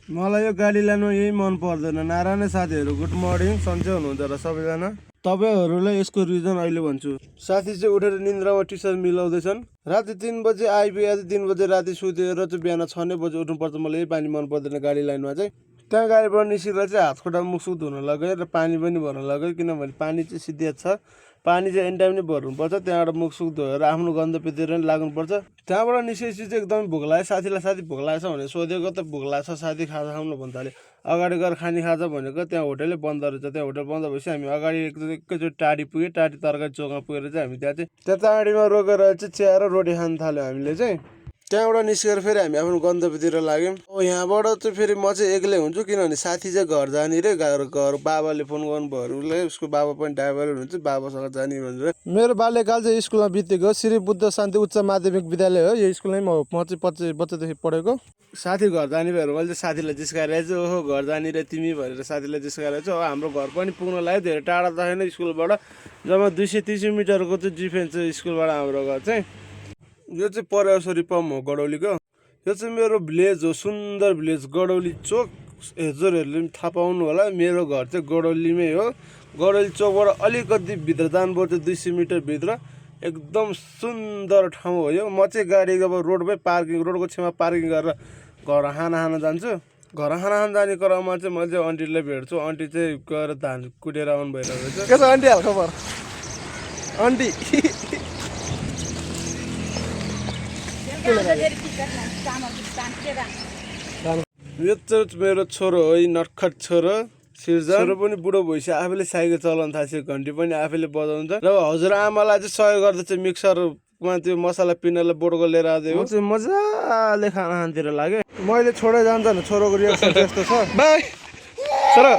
मलाई यो गाडी लानु यही मन पर्दैन। नारायण साथीहरू गुड मर्निङ, सन्चै हुनुहुन्छ र सबैजना। तपाईँहरूलाई यसको रिजन अहिले भन्छु। साथी चाहिँ उठेर निन्द्रामा टिसर्ट मिलाउँदैछन्। राति 3 बजे आइपुगे, 3 बजे राति सुतेर चाहिँ बिहान 6 बजे उठ्नुपर्छ। मलाई यही पानी मन पर्दैन गाडी लाइनमा चाहिँ। त्यहाँ गाडीबाट निस्केर चाहिँ हात खुट्टा मुख सुख धुन लाग्यो र पानी पनि भर्न लाग्यो, किनभने पानी चाहिँ सिद्धिया छ। पानी चाहिँ एनी टाइम नै भर्नुपर्छ। त्यहाँबाट मुख सुख धोएर आफ्नो गन्तव्यतिर नै लाग्नुपर्छ। त्यहाँबाट निस्केपछि चाहिँ एकदमै भोक लाग्यो। साथीलाई साथी भोक लागेछ भने सोधेको, त भोक लागेछ साथी खाजा खाउँ भन्दा थाल्यो। अगाडि गएर खाने खाजा भनेको त्यहाँ होटलै बन्द रहेछ। त्यहाँ होटल बन्द भएपछि हामी अगाडि एकैचोटि टाढी पुग्यो। टाढी तरकारी चोकमा पुगेर चाहिँ हामी त्यहाँ टाढीमा रोकेर चाहिँ चिया र रोटी खान थाल्यो हामीले चाहिँ। त्यहाँबाट निस्केर फेरि हामी आफ्नो गन्तव्यतिर लाग्यौँ। यहाँबाट चाहिँ फेरि म चाहिँ एक्लै हुन्छु, किनभने साथी चाहिँ घर जाने रे। घर बाबाले फोन गर्नुभयो उसले, उसको बाबा पनि ड्राइभर हुनुहुन्छ, बाबासँग जाने भनेर। मेरो बाल्यकाल चाहिँ स्कुलमा बितेको श्री बुद्ध शान्ति उच्च माध्यमिक विद्यालय हो। यो स्कुलमै म चाहिँ बच्चादेखि पढेको। साथी घर जाने भएर मैले चाहिँ साथीलाई जिस्काएर चाहिँ ओहो घर जाने रे तिमी भनेर साथीलाई जिस्काएर चाहिँ हाम्रो घर पनि पुग्न लाग्यो। धेरै टाढा त छैन स्कुलबाट, जम्मा 230 मिटरको चाहिँ डिफेन्स स्कुलबाट हाम्रो घर चाहिँ। यो चाहिँ परेश्वरी पम्प हो गडौलीको। यो चाहिँ मेरो भिलेज हो, सुन्दर भिलेज गडौली चोक। हजुरहरूले पनि थाहा पाउनु होला, मेरो घर चाहिँ गडौलीमै हो। गडौली चोकबाट अलिकति भित्र जानुपर्छ, 200 मिटर भित्र। एकदम सुन्दर ठाउँ हो यो। म चाहिँ गाडी अब रोडमै रोडको छेउमा पार्किङ गरेर घर खाना जान्छु। घर खाना जाने क्रममा चाहिँ मैले चाहिँ आन्टीलाई भेट्छु। आन्टी चाहिँ गएर धान कुटेर आउनु भइरहेको रहेछ। के छ आन्टी हाल खबर? आन्टी यो चाहिँ मेरो छोरो हो, नर्खट छोरो सिर्जन। छोरो पनि बुढो भइसक्यो, आफैले साइकल चलाउन थाल्छ, घन्टी पनि आफैले बजाउँछ। र हजुरआमालाई चाहिँ सहयोग गर्दा चाहिँ मिक्सरमा त्यो मसला पिनेर बोटको लिएर आएको चाहिँ मजाले खाना खानतिर लाग्यो। मैले छोडे जान्छ नि, छोरोको रिएक्सन त्यस्तो छ। बाई छोरो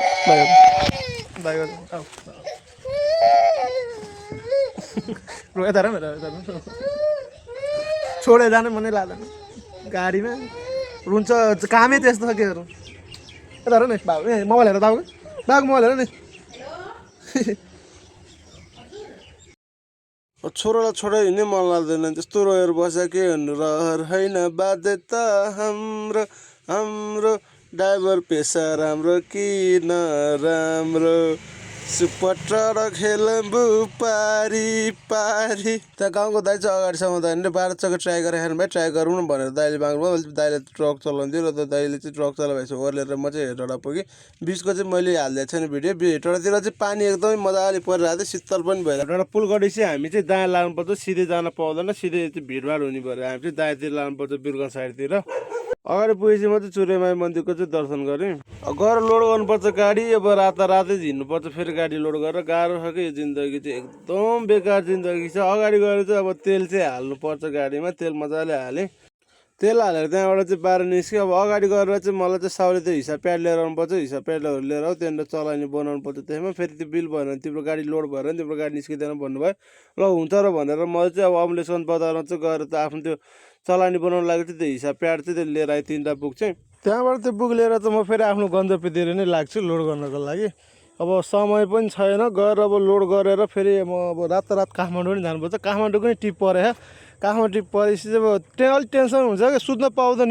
बाई छोडे जानु मनै लाग्दैन गाडीमा, रुन्छ। कामै त्यस्तो छ के गर्नु। यता हेर नि बाबु, मोबाइल हेर बाबुको मोबाइल हेर नि। छोरोलाई छोडेर हिँड्नै मन लाग्दैन, त्यस्तो रोएर बस्यो के भन्नु। रहर होइन बाध्यता हाम्रो, हाम्रो ड्राइभर पेसा राम्रो कि नराम्रो, सुपटर खेलम्बु पारी पारी। त्यहाँ गाउँको दाइ चाहिँ अगाडिसम्म दाइले 12 चक्का ट्राई गरेर हेर्नु भाइ, ट्राई गरौँ न भनेर दाइले माग्नुभयो। दाइले ट्रक चलाउँथ्यो र दाइले चाहिँ ट्रक चलाएपछि ओर्लेर म चाहिँ हेटौँडा पुगेँ। बिचको चाहिँ मैले हालिदिएको छैन भिडियो। हेटौँडातिर चाहिँ पानी एकदमै मजाले परिरहेको थियो, शीतल पनि भइरहेको। हेटौँडा पुल गरी चाहिँ हामी चाहिँ दायाँ लाग्नुपर्छ, सिधै जान पाउँदैन। सिधै चाहिँ भिडभाड हुने भएर हामी चाहिँ दायाँतिर लाग्नुपर्छ, बिर्गन साइडतिर। अगाडि पुगेपछि मात्रै चुरेमाई मन्दिरको चाहिँ दर्शन गरेँ। गएर लोड गर्नुपर्छ गाडी। अब रातै हिँड्नुपर्छ फेरि गाडी लोड गरेर। गाह्रो छ कि यो जिन्दगी चाहिँ, एकदम बेकार जिन्दगी छ। अगाडि गएर चाहिँ अब तेल चाहिँ हाल्नुपर्छ गाडीमा। तेल मजाले हालेँ। तेल हालेर त्यहाँबाट चाहिँ बाहिर निस्क्यो। अब अगाडि गएर चाहिँ मलाई चाहिँ साउले त्यो हिसाब प्याड लिएर आउनुपर्छ। हिसाब प्याडहरू लिएर आऊ, त्यहाँनिर चलानी बनाउनु पर्छ। त्यसमा फेरि त्यो बिल भएन भने तिम्रो गाडी लोड भएर तिम्रो गाडी निस्किँदैन भन्नुभयो। ल हुन्छ र भनेर म चाहिँ अब अम्लेसगञ्ज बजारमा चाहिँ गएर त आफ्नो त्यो चलानी बनाउनु लागि चाहिँ त्यो हिसाब प्याड चाहिँ त्यो लिएर आएँ, 3टा बुक चाहिँ। त्यहाँबाट त्यो बुक लिएर चाहिँ म फेरि आफ्नो गन्तव्यतिर नै लाग्छु लोड गर्नको लागि। अब समय पनि छैन, गएर अब लोड गरेर फेरि म अब रात काठमाडौँ पनि जानुपर्छ। काठमाडौँको नि टिप पऱ्यो। काठमाडौँ टिप परेपछि चाहिँ अब त्यहाँ अलिक टेन्सन हुन्छ क्या, सुत्न पाउँदैन।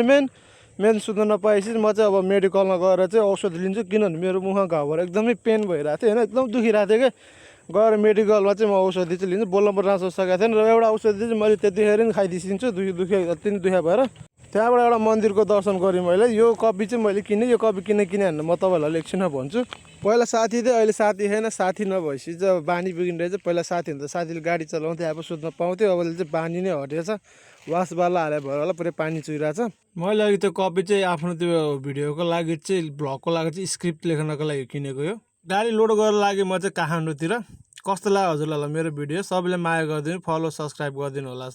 मेन सुत्न नपाएपछि म चाहिँ अब मेडिकलमा गएर चाहिँ औषध लिन्छु, किनभने मेरो मुख घाउबाट एकदमै पेन भइरहेको थियो होइन, एकदम दुखिरहेको थियो क्या। गएर मेडिकलमा चाहिँ म औषधि चाहिँ लिन्छु। बोल्न पनि राम्रो सकेको थिएन र एउटा औषधि चाहिँ मैले त्यतिखेर नि खाइदिन्छु, अति नै दुखा भएर। त्यहाँबाट एउटा मन्दिरको दर्शन गरेँ मैले। यो कपी चाहिँ मैले किनेँ। यो कपी किन भने म तपाईँहरूलाई एकछिनमा भन्छु। पहिला साथी थियो, अहिले साथी छैन। साथी नभएपछि चाहिँ अब बानी बिग्रिँदै चाहिँ पहिला साथी हुन्थ्यो, साथीले गाडी चलाउँथ्यो, अब सुत्न पाउँथ्यो। अब चाहिँ बानी नै हटेछ, वासबाला हालेर भएर होला पुरै पानी चुइरहेछ। मैले अघि त्यो कपी चाहिँ आफ्नो त्यो भिडियोको लागि चाहिँ भ्लगको लागि चाहिँ स्क्रिप्ट लेख्नको लागि किनेको। यो गाडी लोड गरेर लागेँ म चाहिँ काठमाडौँतिर। कस्तो लाग्यो हजुरलाई मेरो भिडियो? सबैले माया गरिदिनु, फलो सब्सक्राइब गरिदिनु होला।